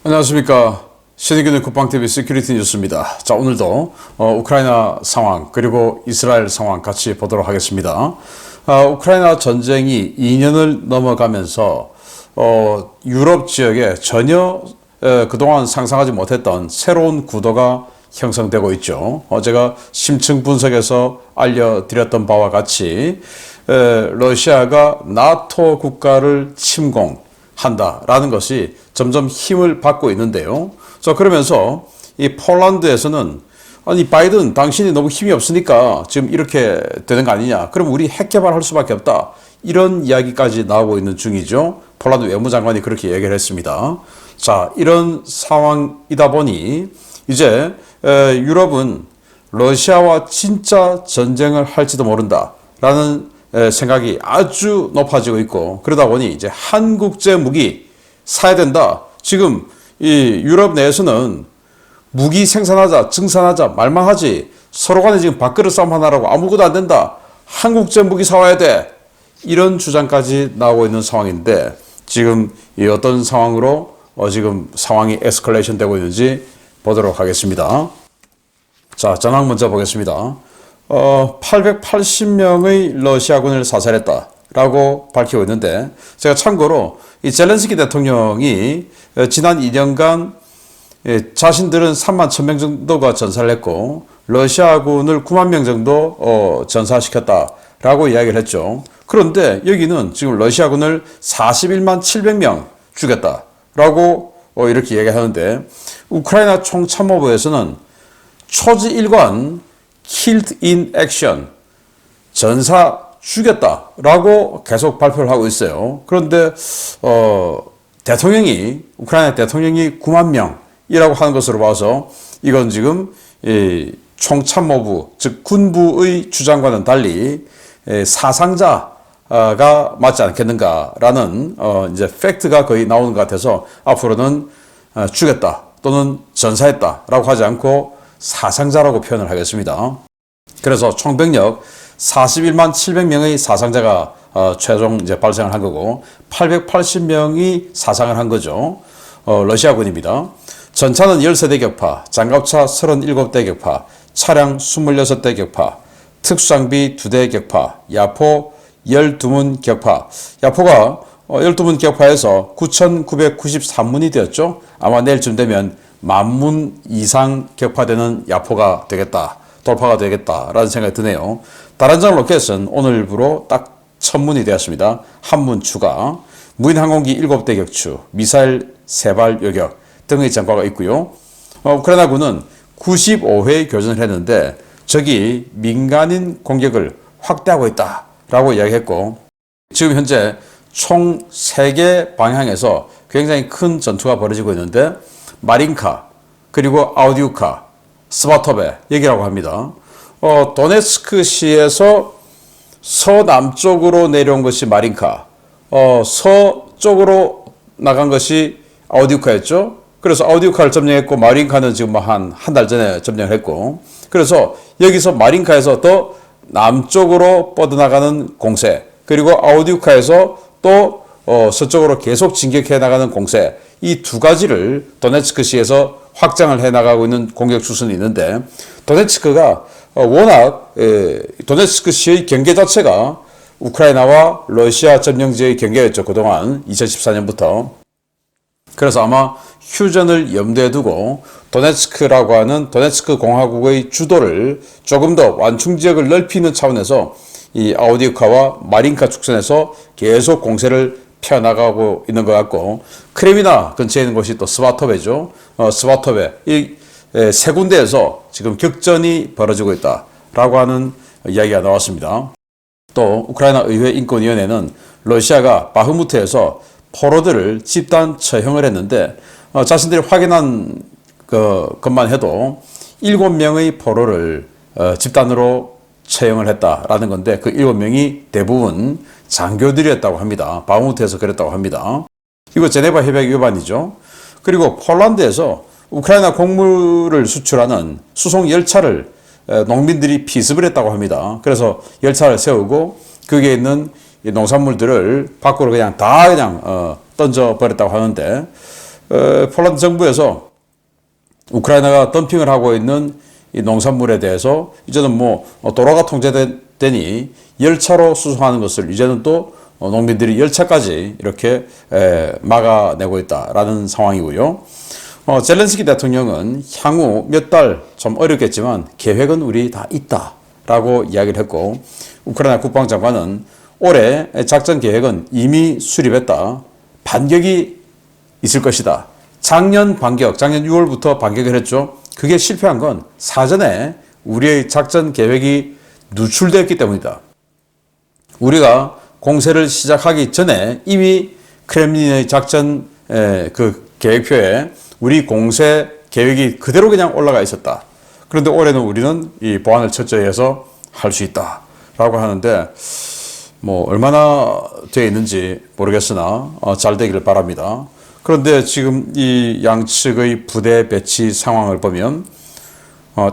안녕하십니까. 신의균의 국방TV 시큐리티 뉴스입니다. 자, 오늘도 우크라이나 상황 그리고 이스라엘 상황 같이 보도록 하겠습니다. 우크라이나 전쟁이 2년을 넘어가면서 유럽 지역에 전혀 그동안 상상하지 못했던 새로운 구도가 형성되고 있죠. 제가 심층 분석에서 알려드렸던 바와 같이 러시아가 나토 국가를 침공한다라는 것이 점점 힘을 받고 있는데요. 자, 그러면서 이 폴란드에서는 아니 바이든 당신이 너무 힘이 없으니까 지금 이렇게 되는 거 아니냐. 그럼 우리 핵 개발할 수밖에 없다. 이런 이야기까지 나오고 있는 중이죠. 폴란드 외무장관이 그렇게 얘기를 했습니다. 자, 이런 상황이다 보니 이제 유럽은 러시아와 진짜 전쟁을 할지도 모른다라는 생각이 아주 높아지고 있고, 그러다 보니 이제 한국제 무기 사야 된다. 지금 이 유럽 내에서는 무기 생산하자, 증산하자 말만 하지 서로 간에 지금 밥그릇 싸움 하나라고 아무것도 안 된다. 한국제 무기 사와야 돼. 이런 주장까지 나오고 있는 상황인데, 지금 이 어떤 상황으로 지금 상황이 에스컬레이션 되고 있는지 보도록 하겠습니다. 자, 전황 먼저 보겠습니다. 880명의 러시아군을 사살했다라고 밝히고 있는데, 제가 참고로 이 젤렌스키 대통령이 지난 2년간 자신들은 3만 1000명 정도가 전사를 했고 러시아군을 9만 명 정도 전사시켰다라고 이야기를 했죠. 그런데 여기는 지금 러시아군을 41만 700명 죽였다라고 이렇게 얘기하는데, 우크라이나 총참모부에서는 초지일관 killed in action, 전사 죽였다라고 계속 발표를 하고 있어요. 그런데 우크라이나 대통령이 9만 명이라고 하는 것으로 봐서 이건 지금 이 총참모부, 즉 군부의 주장과는 달리 사상자가 맞지 않겠는가라는 이제 팩트가 거의 나오는 것 같아서 앞으로는 죽였다 또는 전사했다라고 하지 않고 사상자라고 표현을 하겠습니다. 그래서 총병력 41만 700명의 사상자가 최종 이제 발생을 한 거고 880명이 사상을 한 거죠. 러시아군입니다. 전차는 13대 격파, 장갑차 37대 격파, 차량 26대 격파, 특수장비 2대 격파, 야포 12문 격파. 야포가 12문 격파에서 9,993문이 되었죠. 아마 내일쯤 되면 10,000문 이상 격파되는 야포가 되겠다, 돌파가 되겠다라는 생각이 드네요. 다란장 로켓은 오늘부로 딱 1000문이 되었습니다. 한 문 추가. 무인 항공기 7대 격추, 미사일 3발 요격 등의 전과가 있고요. 우크라이나군은 95회의 교전을 했는데 적이 민간인 공격을 확대하고 있다라고 이야기했고, 지금 현재 총 3개 방향에서 굉장히 큰 전투가 벌어지고 있는데, 마린카, 그리고 아우디우카, 스바토베 여기라고 합니다. 도네츠크시에서 서남쪽으로 내려온 것이 마린카, 서쪽으로 나간 것이 아우디우카였죠. 그래서 아우디우카를 점령했고 마린카는 지금 한 달 전에 점령을 했고, 그래서 여기서 마린카에서 더 남쪽으로 뻗어나가는 공세, 그리고 아우디우카에서 또 서쪽으로 계속 진격해 나가는 공세, 이 두 가지를 도네츠크시에서 확장을 해 나가고 있는 공격 추선이 있는데, 도네츠크가 워낙 도네츠크시의 경계 자체가 우크라이나와 러시아 점령지의 경계였죠. 그동안 2014년부터. 그래서 아마 휴전을 염두에 두고 도네츠크라고 하는 도네츠크 공화국의 주도를 조금 더 완충 지역을 넓히는 차원에서 이 아우디우카와 마린카 축선에서 계속 공세를 펴나가고 있는 것 같고, 크레미나 근처에 있는 곳이 또 스바토베죠. 스바토베 이 세 군데에서 지금 격전이 벌어지고 있다라고 하는 이야기가 나왔습니다. 또 우크라이나 의회 인권위원회는 러시아가 바흐무트에서 포로들을 집단 처형을 했는데, 자신들이 확인한 것만 해도 7명의 포로를 집단으로 처형을 했다라는 건데, 그 7명이 대부분 장교들이었다고 합니다. 바흐무트에서 그랬다고 합니다. 이거 제네바 협약 위반이죠. 그리고 폴란드에서 우크라이나 곡물을 수출하는 수송 열차를 농민들이 피습을 했다고 합니다. 그래서 열차를 세우고 거기에 있는 농산물들을 밖으로 그냥 다 던져버렸다고 하는데, 폴란드 정부에서 우크라이나가 덤핑을 하고 있는 이 농산물에 대해서 이제는 뭐 도로가 통제되니 열차로 수송하는 것을 이제는 또 농민들이 열차까지 이렇게 막아내고 있다라는 상황이고요. 젤렌스키 대통령은 향후 몇 달 좀 어렵겠지만 계획은 우리 다 있다라고 이야기를 했고, 우크라이나 국방장관은 올해 작전 계획은 이미 수립했다. 반격이 있을 것이다. 작년 6월부터 반격을 했죠. 그게 실패한 건 사전에 우리의 작전 계획이 누출되었기 때문이다. 우리가 공세를 시작하기 전에 이미 크렘린의 작전 그 계획표에 우리 공세 계획이 그대로 그냥 올라가 있었다. 그런데 올해는 우리는 이 보안을 철저히 해서 할 수 있다라고 하는데, 뭐 얼마나 되어 있는지 모르겠으나 잘 되기를 바랍니다. 그런데 지금 이 양측의 부대 배치 상황을 보면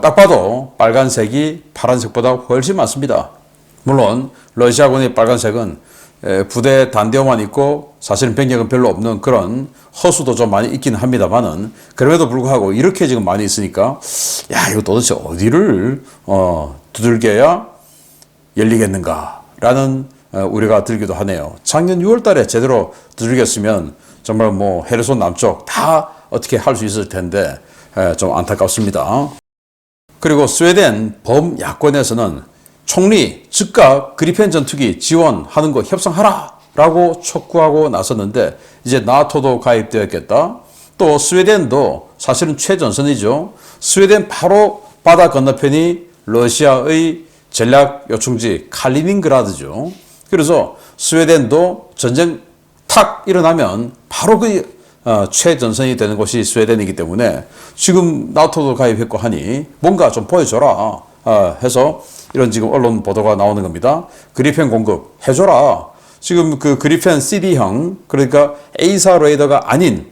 딱 봐도 빨간색이 파란색보다 훨씬 많습니다. 물론 러시아군의 빨간색은 부대 단대어만 있고 사실은 병력은 별로 없는 그런 허수도 좀 많이 있긴 합니다만은, 그럼에도 불구하고 이렇게 지금 많이 있으니까 야, 이거 도대체 어디를 두들겨야 열리겠는가 라는 우려가 들기도 하네요. 작년 6월 달에 제대로 두들겼으면 정말 뭐 헤르손 남쪽 다 어떻게 할 수 있을 텐데 좀 안타깝습니다. 그리고 스웨덴 범야권에서는 총리 즉각 그리펜 전투기 지원하는 거 협상하라 라고 촉구하고 나섰는데, 이제 나토도 가입되었겠다. 또 스웨덴도 사실은 최전선이죠. 스웨덴 바로 바다 건너편이 러시아의 전략 요충지 칼리닝그라드죠. 그래서 스웨덴도 전쟁 탁 일어나면 바로 그 최전선이 되는 곳이 스웨덴이기 때문에 지금 나토도 가입했고 하니 뭔가 좀 보여줘라 해서 이런 지금 언론 보도가 나오는 겁니다. 그리펜 공급 해줘라. 지금 그 그리펜 CD형, 그러니까 A사 레이더가 아닌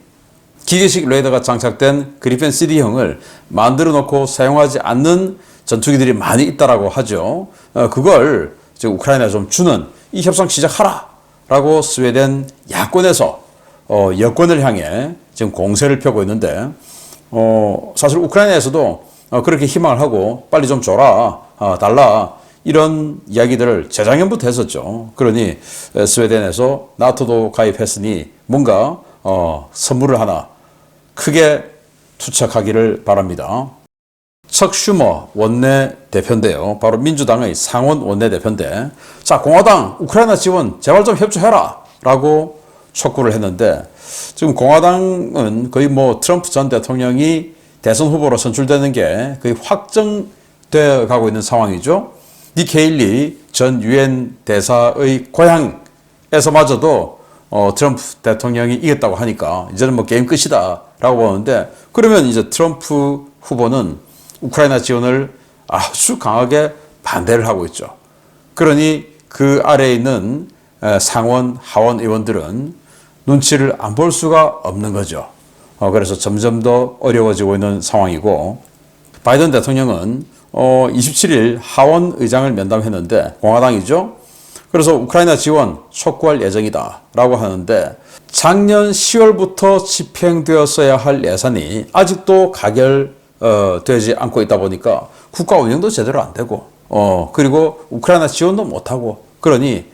기계식 레이더가 장착된 그리펜 CD형을 만들어 놓고 사용하지 않는 전투기들이 많이 있다라고 하죠. 그걸 지금 우크라이나에 좀 주는 이 협상 시작하라 라고 스웨덴 야권에서 여권을 향해 지금 공세를 펴고 있는데, 사실 우크라이나에서도 그렇게 희망을 하고 빨리 좀 줘라, 달라, 이런 이야기들을 재작년부터 했었죠. 그러니 스웨덴에서 나토도 가입했으니 뭔가 선물을 하나 크게 투척하기를 바랍니다. 척 슈머 원내대표인데요. 바로 민주당의 상원 원내대표인데, 자, 공화당 우크라이나 지원 제발 좀 협조해라 라고 촉구를 했는데, 지금 공화당은 거의 뭐 트럼프 전 대통령이 대선 후보로 선출되는 게 거의 확정되어 가고 있는 상황이죠. 니키 헤일리 전 유엔 대사의 고향에서마저도 트럼프 대통령이 이겼다고 하니까 이제는 뭐 게임 끝이다 라고 보는데, 그러면 이제 트럼프 후보는 우크라이나 지원을 아주 강하게 반대를 하고 있죠. 그러니 그 아래에 있는 상원, 하원 의원들은 눈치를 안 볼 수가 없는 거죠. 그래서 점점 더 어려워지고 있는 상황이고, 바이든 대통령은 27일 하원 의장을 면담했는데, 공화당이죠. 그래서 우크라이나 지원 촉구할 예정이다 라고 하는데, 작년 10월부터 집행되었어야 할 예산이 아직도 가결되지 않고 있다 보니까 국가 운영도 제대로 안 되고, 그리고 우크라이나 지원도 못하고, 그러니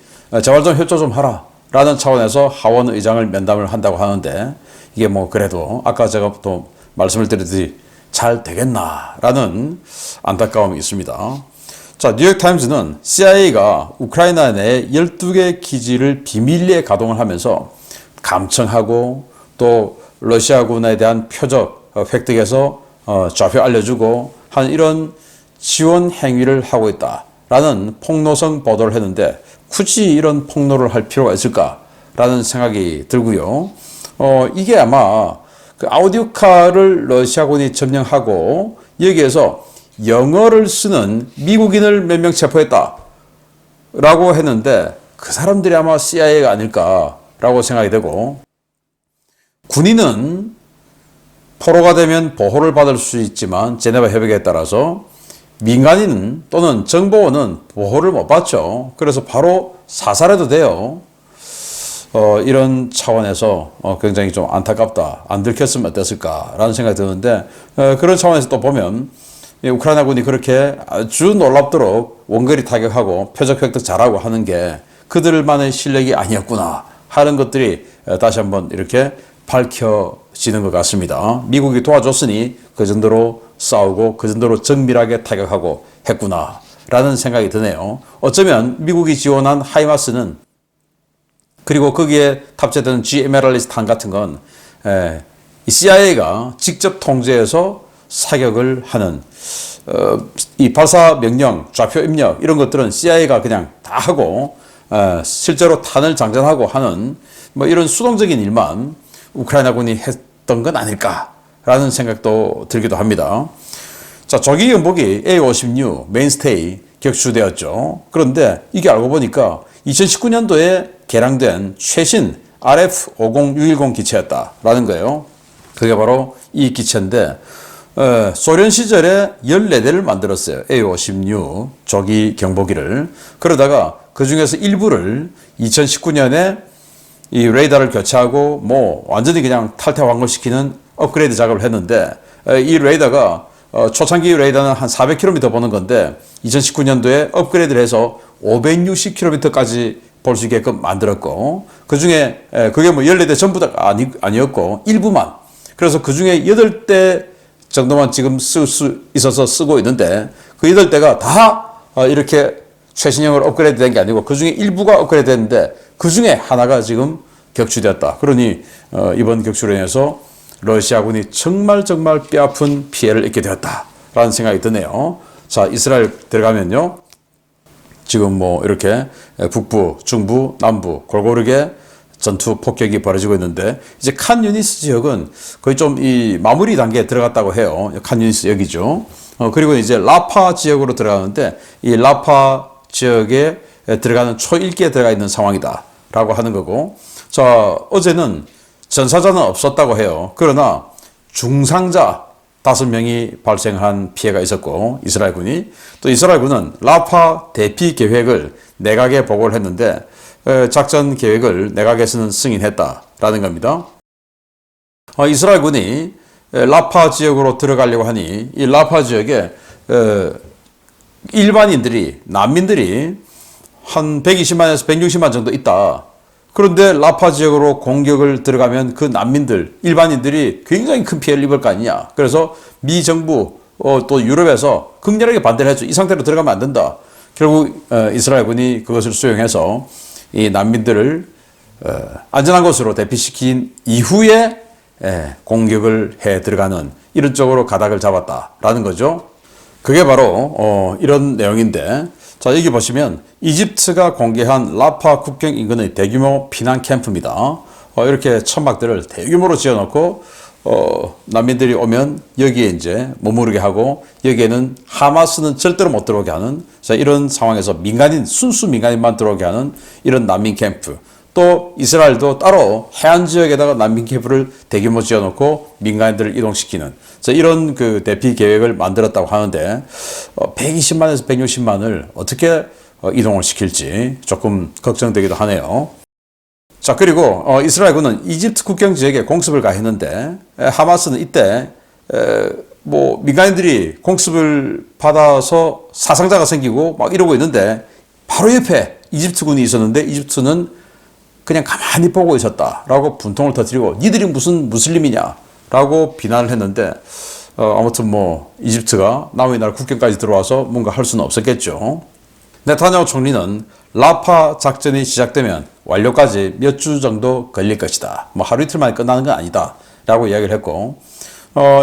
제발 좀 협조 좀 하라 라는 차원에서 하원 의장을 면담을 한다고 하는데, 이게 뭐 그래도 아까 제가 또 말씀을 드렸듯이 잘 되겠나라는 안타까움이 있습니다. 자, 뉴욕타임즈는 CIA가 우크라이나 내 12개 기지를 비밀리에 가동을 하면서 감청하고 또 러시아군에 대한 표적 획득해서 좌표 알려주고 하는 이런 지원 행위를 하고 있다라는 폭로성 보도를 했는데, 굳이 이런 폭로를 할 필요가 있을까라는 생각이 들고요. 이게 아마 그 아우디오카를 러시아군이 점령하고 여기에서 영어를 쓰는 미국인을 몇 명 체포했다 라고 했는데, 그 사람들이 아마 CIA가 아닐까라고 생각이 되고, 군인은 포로가 되면 보호를 받을 수 있지만 제네바 협약에 따라서 민간인 또는 정보원은 보호를 못 받죠. 그래서 바로 사살해도 돼요. 이런 차원에서 굉장히 좀 안타깝다. 안 들켰으면 어땠을까라는 생각이 드는데 그런 차원에서 또 보면 우크라이나군이 그렇게 아주 놀랍도록 원거리 타격하고 표적 획득 잘하고 하는 게 그들만의 실력이 아니었구나 하는 것들이 다시 한번 이렇게 밝혀지는 것 같습니다. 미국이 도와줬으니 그 정도로 싸우고 그 정도로 정밀하게 타격하고 했구나 라는 생각이 드네요. 어쩌면 미국이 지원한 하이마스는 그리고 거기에 탑재된 GMLRS 탄 같은 건 이 CIA가 직접 통제해서 사격을 하는 이 발사 명령, 좌표 입력 이런 것들은 CIA가 그냥 다 하고 실제로 탄을 장전하고 하는 뭐 이런 수동적인 일만 우크라이나군이 했던 건 아닐까라는 생각도 들기도 합니다. 자, 조기 경보기 A-56 메인스테이 격추되었죠. 그런데 이게 알고 보니까 2019년도에 개량된 최신 RF-50610 기체였다라는 거예요. 그게 바로 이 기체인데 소련 시절에 14대를 만들었어요. A-56 조기 경보기를. 그러다가 그 중에서 일부를 2019년에 이 레이더를 교체하고 뭐 완전히 그냥 탈퇴환골시키는 업그레이드 작업을 했는데 이 레이더가 초창기 레이더는 한 400km 보는 건데 2019년도에 업그레이드를 해서 560km까지 볼 수 있게끔 만들었고 그 중에 그게 뭐 14대 전부 다 아니었고 일부만 그래서 그 중에 8대 정도만 지금 쓸 수 있어서 쓰고 있는데 그 8대가 다 이렇게 최신형으로 업그레이드 된 게 아니고 그 중에 일부가 업그레이드 됐는데 그 중에 하나가 지금 격추되었다. 그러니 이번 격추로 인해서 러시아군이 정말 뼈아픈 피해를 입게 되었다라는 생각이 드네요. 자, 이스라엘 들어가면요. 지금 뭐 이렇게 북부, 중부, 남부 골고루게 전투 폭격이 벌어지고 있는데 이제 칸 유니스 지역은 거의 좀 이 마무리 단계에 들어갔다고 해요. 칸 유니스 여기죠. 그리고 이제 라파 지역으로 들어가는데 이 라파 지역에 들어가는 초일기에 들어가 있는 상황이다라고 하는 거고 자, 어제는 전사자는 없었다고 해요. 그러나 중상자 5명이 발생한 피해가 있었고 이스라엘군이 또 이스라엘군은 라파 대피 계획을 내각에 보고를 했는데 작전 계획을 내각에서는 승인했다라는 겁니다. 이스라엘군이 라파 지역으로 들어가려고 하니 이 라파 지역에 일반인들이 난민들이 한 120만에서 160만 정도 있다. 그런데 라파 지역으로 공격을 들어가면 그 난민들, 일반인들이 굉장히 큰 피해를 입을 거 아니냐. 그래서 미 정부 또 유럽에서 극렬하게 반대를 했죠. 이 상태로 들어가면 안 된다. 결국 이스라엘군이 그것을 수용해서 이 난민들을 안전한 곳으로 대피시킨 이후에 공격을 해 들어가는 이런 쪽으로 가닥을 잡았다라는 거죠. 그게 바로 이런 내용인데 자, 여기 보시면 이집트가 공개한 라파 국경 인근의 대규모 피난 캠프입니다. 이렇게 천막들을 대규모로 지어놓고 난민들이 오면 여기에 이제 머무르게 하고 여기에는 하마스는 절대로 못 들어오게 하는 자, 이런 상황에서 순수 민간인만 들어오게 하는 이런 난민 캠프. 또 이스라엘도 따로 해안 지역에다가 난민 캠프를 대규모 지어놓고 민간인들을 이동시키는 자, 이런 그 대피 계획을 만들었다고 하는데 120만에서 160만을 어떻게 이동을 시킬지 조금 걱정되기도 하네요. 자, 그리고 이스라엘군은 이집트 국경 지역에 공습을 가했는데 하마스는 이때 뭐 민간인들이 공습을 받아서 사상자가 생기고 막 이러고 있는데 바로 옆에 이집트군이 있었는데 이집트는 그냥 가만히 보고 있었다라고 분통을 터뜨리고 니들이 무슨 무슬림이냐라고 비난을 했는데 아무튼 뭐 이집트가 남의 나라 국경까지 들어와서 뭔가 할 수는 없었겠죠. 네타냐후 총리는 라파 작전이 시작되면 완료까지 몇 주 정도 걸릴 것이다. 뭐 하루 이틀 만에 끝나는 건 아니다. 라고 이야기를 했고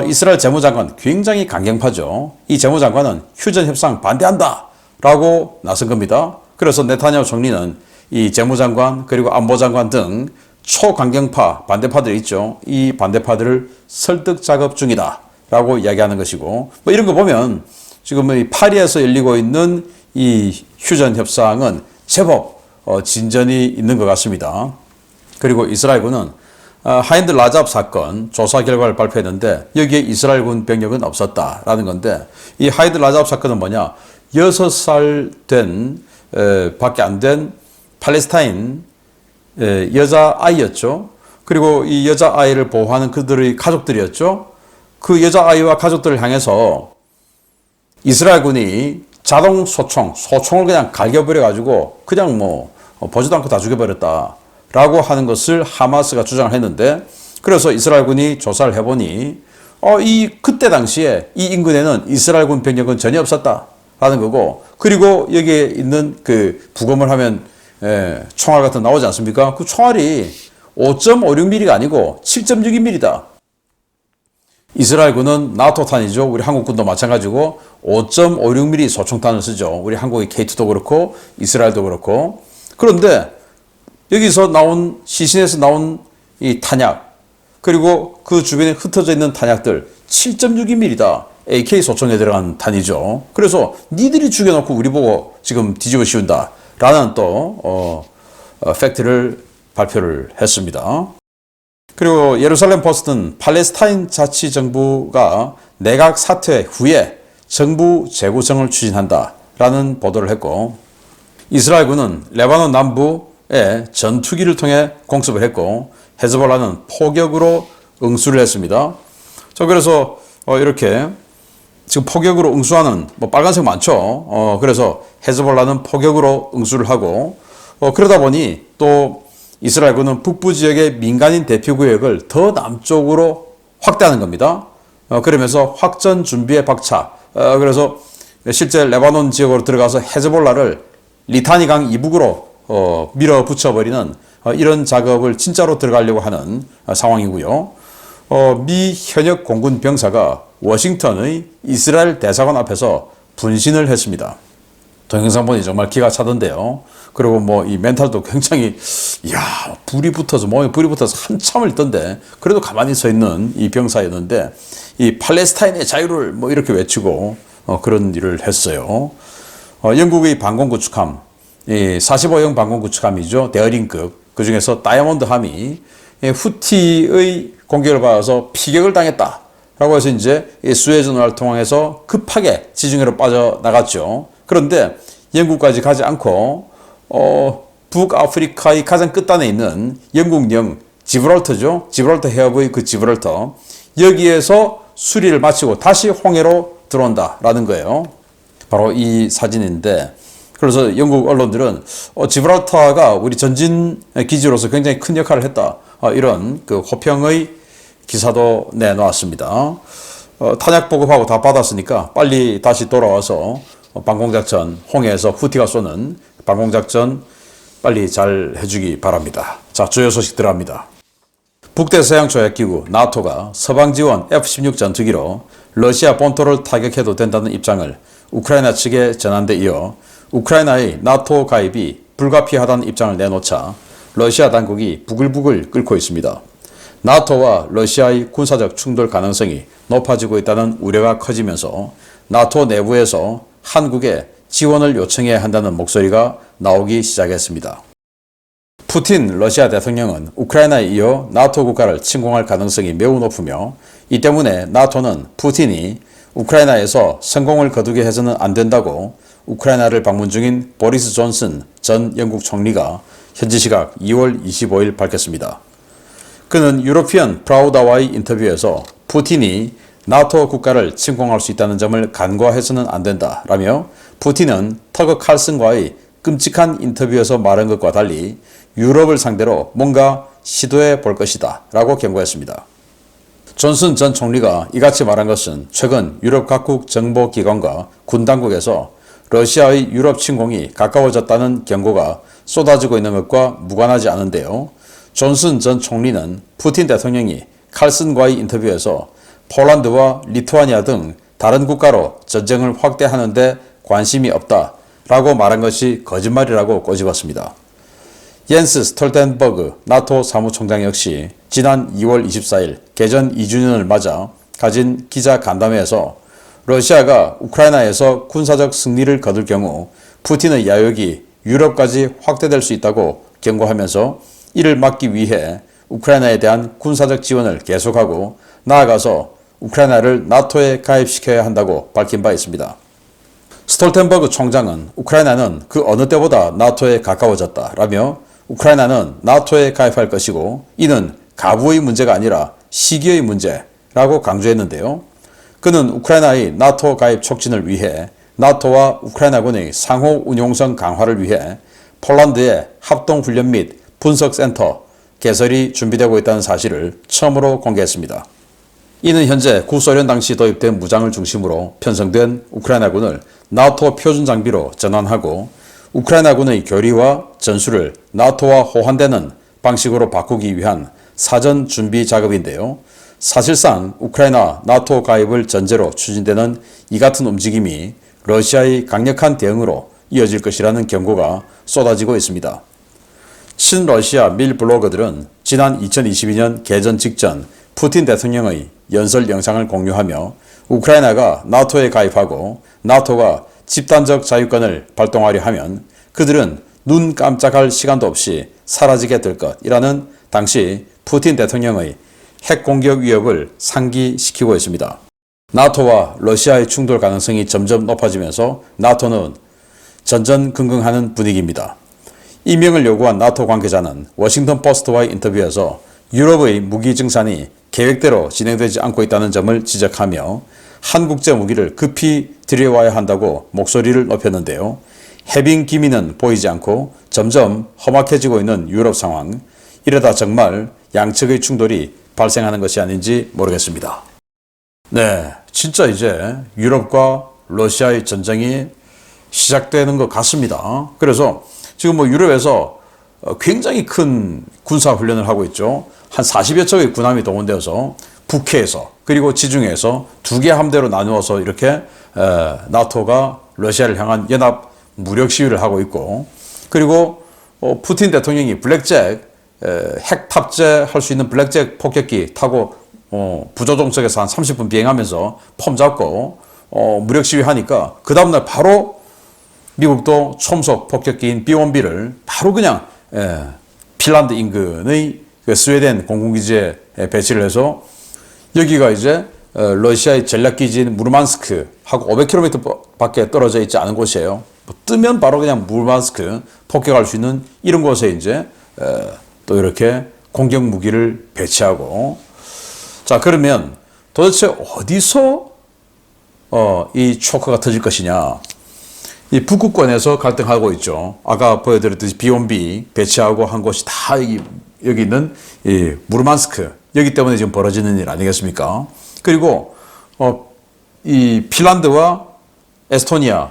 이스라엘 재무장관 굉장히 강경파죠. 이 재무장관은 휴전 협상 반대한다. 라고 나선 겁니다. 그래서 네타냐후 총리는 이 재무장관 그리고 안보장관 등 초강경파 반대파들이 있죠. 이 반대파들을 설득 작업 중이다. 라고 이야기하는 것이고 뭐 이런 거 보면 지금 이 파리에서 열리고 있는 이 휴전 협상은 제법 진전이 있는 것 같습니다. 그리고 이스라엘군은 하인드 라잡 사건 조사 결과를 발표했는데 여기에 이스라엘군 병력은 없었다라는 건데 이 하인드 라잡 사건은 뭐냐 6살 된 밖에 안 된 팔레스타인 여자아이였죠. 그리고 이 여자아이를 보호하는 그들의 가족들이었죠. 그 여자아이와 가족들을 향해서 이스라엘군이 자동 소총을 그냥 갈겨버려가지고 그냥 뭐 보지도 않고 다 죽여버렸다라고 하는 것을 하마스가 주장을 했는데, 그래서 이스라엘군이 조사를 해보니 그때 당시에 이 인근에는 이스라엘군 병력은 전혀 없었다라는 거고, 그리고 여기에 있는 그 부검을 하면 총알 같은 거 나오지 않습니까? 그 총알이 5.56mm가 아니고 7.62mm다. 이스라엘군은 나토탄이죠. 우리 한국군도 마찬가지고 5.56mm 소총탄을 쓰죠. 우리 한국의 K2도 그렇고 이스라엘도 그렇고. 그런데 여기서 나온 시신에서 나온 이 탄약, 그리고 그 주변에 흩어져 있는 탄약들 7.62mm다. AK 소총에 들어간 탄이죠. 그래서 니들이 죽여놓고 우리 보고 지금 뒤집어 씌운다 라는 또 팩트를 발표를 했습니다. 그리고 예루살렘 포스트는 팔레스타인 자치정부가 내각 사퇴 후에 정부 재구성을 추진한다 라는 보도를 했고, 이스라엘군은 레바논 남부에 전투기를 통해 공습을 했고, 헤즈볼라는 포격으로 응수를 했습니다. 그래서 이렇게 지금 포격으로 응수하는 빨간색 많죠. 그래서 헤즈볼라는 포격으로 응수를 하고, 그러다 보니 또 이스라엘군은 북부 지역의 민간인 대피구역을 더 남쪽으로 확대하는 겁니다. 그러면서 확전 준비에 박차. 그래서 실제 레바논 지역으로 들어가서 헤즈볼라를 리타니강 이북으로 밀어붙여버리는 이런 작업을 진짜로 들어가려고 하는 상황이고요. 미 현역 공군 병사가 워싱턴의 이스라엘 대사관 앞에서 분신을 했습니다. 동영상 보니 정말 기가 차던데요. 그리고 이 멘탈도 굉장히, 몸에 불이 붙어서 한참을 있던데, 그래도 가만히 서 있는 이 병사였는데, 이 팔레스타인의 자유를 이렇게 외치고, 그런 일을 했어요. 영국의 방공구축함, 이 45형 방공구축함이죠. 데어링급. 그 중에서 다이아몬드 함이 후티의 공격을 받아서 피격을 당했다 라고 해서 이제 수에즈운하를 통해서 급하게 지중해로 빠져나갔죠. 그런데 영국까지 가지 않고 북아프리카의 가장 끝단에 있는 영국령 지브랄터죠. 지브랄터 해협의 그 지브랄터, 여기에서 수리를 마치고 다시 홍해로 들어온다라는 거예요. 바로 이 사진인데, 그래서 영국 언론들은 지브랄터가 우리 전진 기지로서 굉장히 큰 역할을 했다, 이런 그 호평의 기사도 내놓았습니다. 탄약 보급하고 다 받았으니까 빨리 다시 돌아와서 방공작전, 홍해에서 후티가 쏘는 방공작전 빨리 잘 해주기 바랍니다. 자, 주요 소식 들어갑니다. 북대서양조약기구 나토가 서방지원 F-16 전투기로 러시아 본토를 타격해도 된다는 입장을 우크라이나 측에 전한 데 이어 우크라이나의 나토 가입이 불가피하다는 입장을 내놓자 러시아 당국이 부글부글 끓고 있습니다. 나토와 러시아의 군사적 충돌 가능성이 높아지고 있다는 우려가 커지면서 나토 내부에서 한국에 지원을 요청해야 한다는 목소리가 나오기 시작했습니다. 푸틴 러시아 대통령은 우크라이나에 이어 나토 국가를 침공할 가능성이 매우 높으며, 이 때문에 나토는 푸틴이 우크라이나에서 성공을 거두게 해서는 안 된다고 우크라이나를 방문 중인 보리스 존슨 전 영국 총리가 현지 시각 2월 25일 밝혔습니다. 그는 유로피언 프라우다와의 인터뷰에서 푸틴이 나토 국가를 침공할 수 있다는 점을 간과해서는 안 된다라며, 푸틴은 터거 칼슨과의 끔찍한 인터뷰에서 말한 것과 달리 유럽을 상대로 뭔가 시도해 볼 것이다 라고 경고했습니다. 존슨 전 총리가 이같이 말한 것은 최근 유럽 각국 정보기관과 군당국에서 러시아의 유럽 침공이 가까워졌다는 경고가 쏟아지고 있는 것과 무관하지 않은데요. 존슨 전 총리는 푸틴 대통령이 칼슨과의 인터뷰에서 폴란드와 리투아니아 등 다른 국가로 전쟁을 확대하는 데 관심이 없다라고 말한 것이 거짓말이라고 꼬집었습니다. 옌스 스톨텐버그 나토 사무총장 역시 지난 2월 24일 개전 2주년을 맞아 가진 기자 간담회에서 러시아가 우크라이나에서 군사적 승리를 거둘 경우 푸틴의 야욕이 유럽까지 확대될 수 있다고 경고하면서 이를 막기 위해 우크라이나에 대한 군사적 지원을 계속하고 나아가서 우크라이나를 나토에 가입시켜야 한다고 밝힌 바 있습니다. 스톨텐버그 총장은 우크라이나는 그 어느 때보다 나토에 가까워졌다라며 우크라이나는 나토에 가입할 것이고 이는 가부의 문제가 아니라 시기의 문제라고 강조했는데요. 그는 우크라이나의 나토 가입 촉진을 위해 나토와 우크라이나군의 상호 운용성 강화를 위해 폴란드의 합동훈련 및 분석센터 개설이 준비되고 있다는 사실을 처음으로 공개했습니다. 이는 현재 구소련 당시 도입된 무장을 중심으로 편성된 우크라이나군을 나토 표준 장비로 전환하고 우크라이나군의 교리와 전술을 나토와 호환되는 방식으로 바꾸기 위한 사전 준비 작업인데요. 사실상 우크라이나 나토 가입을 전제로 추진되는 이 같은 움직임이 러시아의 강력한 대응으로 이어질 것이라는 경고가 쏟아지고 있습니다. 친러시아 밀 블로거들은 지난 2022년 개전 직전 푸틴 대통령의 연설 영상을 공유하며 우크라이나가 나토에 가입하고 나토가 집단적 자유권을 발동하려 하면 그들은 눈 깜짝할 시간도 없이 사라지게 될 것이라는 당시 푸틴 대통령의 핵 공격 위협을 상기시키고 있습니다. 나토와 러시아의 충돌 가능성이 점점 높아지면서 나토는 전전긍긍하는 분위기입니다. 임명을 요구한 나토 관계자는 워싱턴 포스트와의 인터뷰에서 유럽의 무기 증산이 계획대로 진행되지 않고 있다는 점을 지적하며 한국제 무기를 급히 들여와야 한다고 목소리를 높였는데요. 해빙 기미는 보이지 않고 점점 험악해지고 있는 유럽 상황, 이러다 정말 양측의 충돌이 발생하는 것이 아닌지 모르겠습니다. 네, 진짜 이제 유럽과 러시아의 전쟁이 시작되는 것 같습니다. 그래서 지금 유럽에서 굉장히 큰 군사훈련을 하고 있죠. 한 40여 척의 군함이 동원되어서 북해에서 그리고 지중해에서 두 개 함대로 나누어서 이렇게 나토가 러시아를 향한 연합 무력 시위를 하고 있고, 그리고 푸틴 대통령이 블랙잭 핵 탑재할 수 있는 블랙잭 폭격기 타고 부조종 쪽에서 한 30분 비행하면서 폼 잡고 무력 시위하니까 그 다음날 바로 미국도 첨속 폭격기인 B-1B를 바로 그냥 핀란드 인근의 스웨덴 공군기지에 배치를 해서 여기가 이제 러시아의 전략기지인 무르만스크하고 500km 밖에 떨어져 있지 않은 곳이에요. 뜨면 바로 그냥 무르만스크 폭격할 수 있는 이런 곳에 이제 또 이렇게 공격 무기를 배치하고, 자 그러면 도대체 어디서 이 초크가 터질 것이냐? 이 북극권에서 갈등하고 있죠. 아까 보여드렸듯이 B-1B 배치하고 한 곳이 다 여기 있는 이 무르만스크, 여기 때문에 지금 벌어지는 일 아니겠습니까? 그리고 이 핀란드와 에스토니아,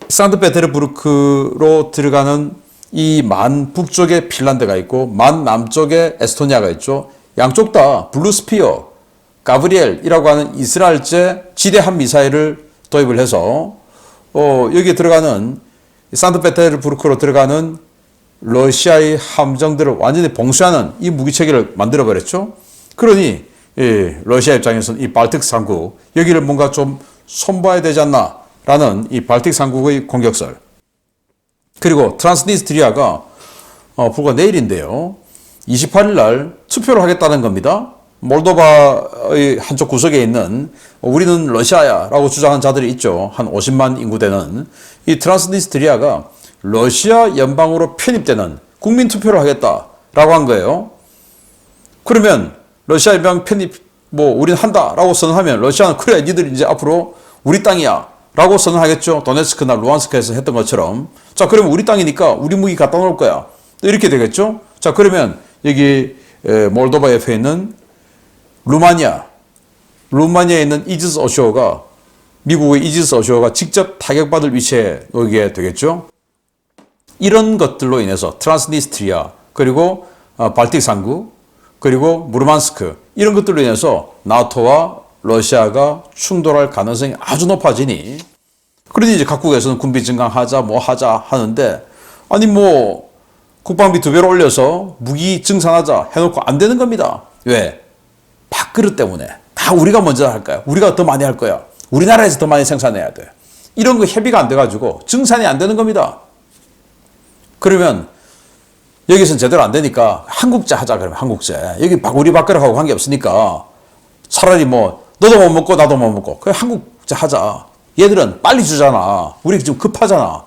산트페테르부르크로 들어가는 이 만 북쪽에 핀란드가 있고 만 남쪽에 에스토니아가 있죠. 양쪽 다 블루스피어, 가브리엘이라고 하는 이스라엘제 지대함 미사일을 도입을 해서 여기에 들어가는 산트페테르부르크로 들어가는 러시아의 함정들을 완전히 봉쇄하는 이 무기체계를 만들어 버렸죠. 그러니 러시아 입장에서는 이 발틱 삼국 여기를 뭔가 좀 손봐야 되지 않나라는 이 발틱 삼국의 공격설. 그리고 트란스니스트리아가 불과 내일인데요. 28일 날 투표를 하겠다는 겁니다. 몰도바의 한쪽 구석에 있는 우리는 러시아야 라고 주장한 자들이 있죠. 한 50만 인구 되는 이 트란스니스트리아가 러시아 연방으로 편입되는 국민투표를 하겠다라고 한 거예요. 그러면 러시아 연방 편입 우린 한다라고 선언하면 러시아는 그래 니들 이제 앞으로 우리 땅이야 라고 선언하겠죠. 도네츠크나 루안스크에서 했던 것처럼. 자 그러면 우리 땅이니까 우리 무기 갖다 놓을 거야. 이렇게 되겠죠. 자 그러면 여기 몰도바 옆에 있는 루마니아에 있는 이지스 어쇼어가, 미국의 이지스 어쇼어가 직접 타격받을 위치에 오게 되겠죠. 이런 것들로 인해서 트란스니스트리아, 그리고 발틱 상국, 그리고 무르만스크, 이런 것들로 인해서 나토와 러시아가 충돌할 가능성이 아주 높아지니, 그러니 이제 각국에서는 군비 증강하자 하자 하는데, 아니 국방비 2배로 올려서 무기 증산하자 해놓고 안 되는 겁니다. 왜? 밥그릇 때문에. 다 우리가 먼저 할 거야. 우리가 더 많이 할 거야. 우리나라에서 더 많이 생산해야 돼. 이런 거 협의가 안 돼가지고 증산이 안 되는 겁니다. 그러면 여기서는 제대로 안 되니까 한국제 하자. 그러면 한국제. 여기 우리 밥그릇하고 관계없으니까 차라리 너도 못 먹고 나도 못 먹고 그냥 한국제 하자. 얘들은 빨리 주잖아. 우리 지금 급하잖아.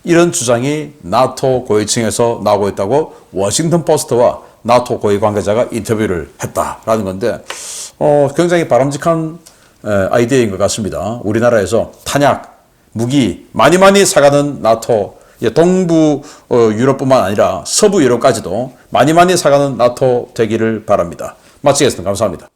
이런 주장이 나토 고위층에서 나오고 있다고 워싱턴 포스트와 나토 고위 관계자가 인터뷰를 했다라는 건데 굉장히 바람직한 아이디어인 것 같습니다. 우리나라에서 탄약, 무기 많이 사가는 나토, 동부 유럽뿐만 아니라 서부 유럽까지도 많이 사가는 나토 되기를 바랍니다. 마치겠습니다. 감사합니다.